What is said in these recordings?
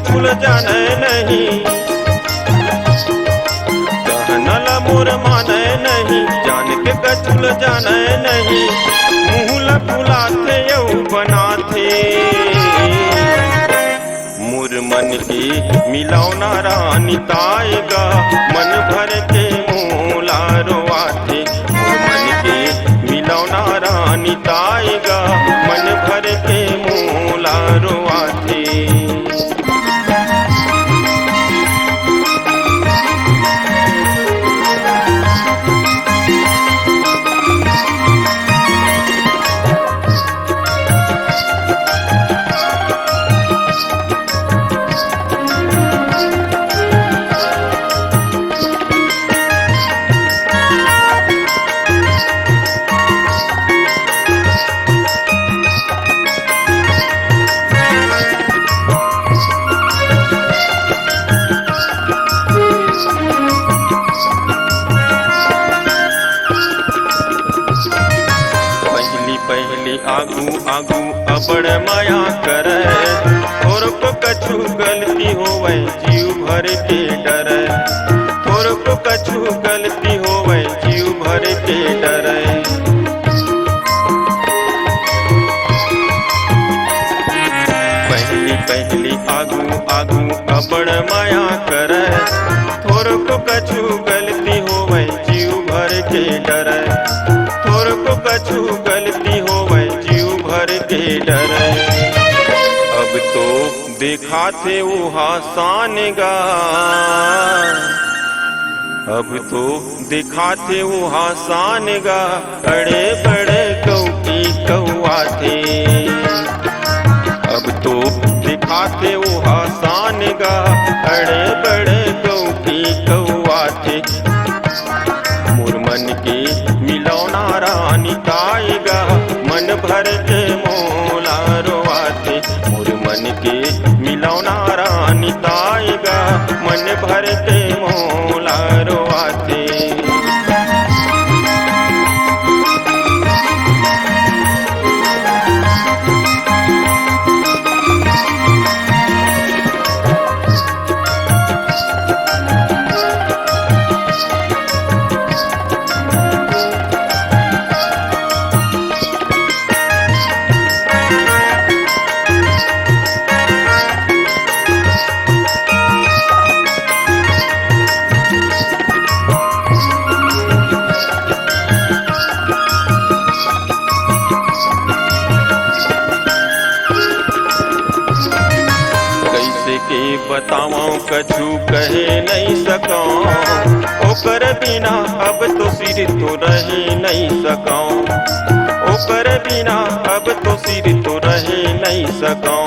कछुल जाने नहीं, कहनला मोर माने नहीं, जान के कछुल जाने नहीं। मुँह फुलाथे यौ बनाथे, मोर मन के मिलौना रानी ताएगा, मन भर के मोला रोआथे। मोर मन के मिलौना रानी ताएगा, मन भर के मोला रोआथे। आगू आगू अबड़ माया करे, थोर को कछु गलती होवे जीव भर के डरे। थोर को कछु गलती होवे जीव भर के डरे। पहली पहली आगू आगू अबड़ माया करे, थोर को कछु गलती होवे जीव भर के डरे। थोर को कछु गलती होवे जीव भर के डरे। अब तो देखा थे वो हसानेगा, अब तो देखा थे वो हसानेगा, बड़े बड़े कौकी कौआ थे। अब तो देखा थे वो हसानेगा, बड़े बड़े कौकी कौआ थे। मोर मन के मिलौना रानी ताएगा, मन भर के मोला रोआथे। मोर मन के मिलौना रानी ताएगा, मन भर के मोला रोआथे। के बताऊं कछु कहे नहीं सकूं, ओकर बिना अब तो सिर तो रहे नहीं सकूं। ओकर बिना अब तो सिर तो रहे नहीं सकूं।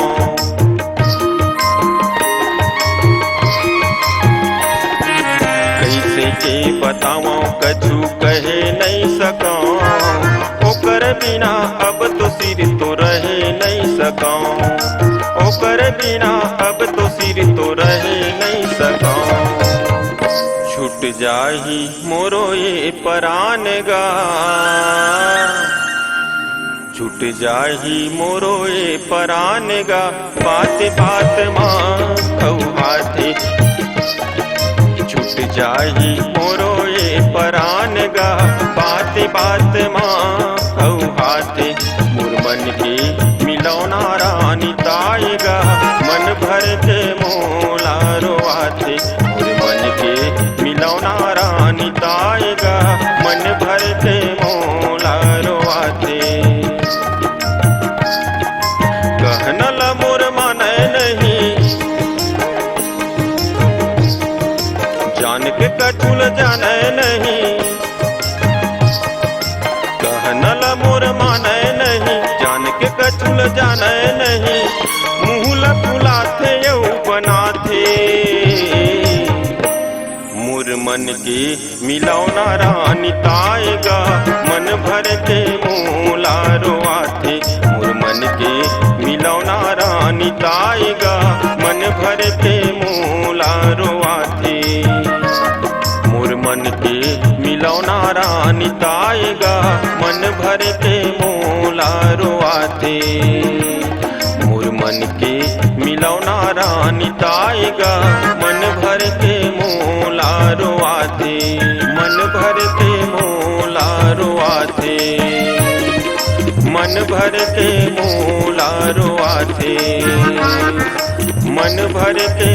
कैसे के बताऊं कछु कहे नहीं सकूं, ओकर बिना अब तो सिर तो रहे नहीं सकूं। ओकर बिना अब तो सिर तो रहे नहीं सकूं। छूट जाही मोरो ये परान गा, छूट जाही मोरो ये परान गा, बात बात माँ कौहाथे। छूट जाही मोरो ये परान गा, बात बात माँ कौहाथे। मोर मन के मिलौना रानी ताएगा, मन भर के मोला रोआथे। मोर मन के मिलौना रानी ताएगा, मन भर के मोला रोआथे। कहनला मोर माने नहीं, जान के कछुल जाने नहीं। कहनला मोर माने नहीं, जान के कछुल जाने नहीं। मुँह फुलाथे यौ बनाथे, मोर मन के मिलौना रानी ताएगा, मन भर के मोला रोआथे। मोर मन के मिलौना रानी ताएगा, मन भर के मोला रोआथे। मोर मन के मिलौना रानी ताएगा, मन भर के मोला रोआथे। मोर मन के मिलौना रानी ताएगा मन भर के मोला रोआथे मन भर के मोला रोआथे मन भर के मोला रोआथे मन भर के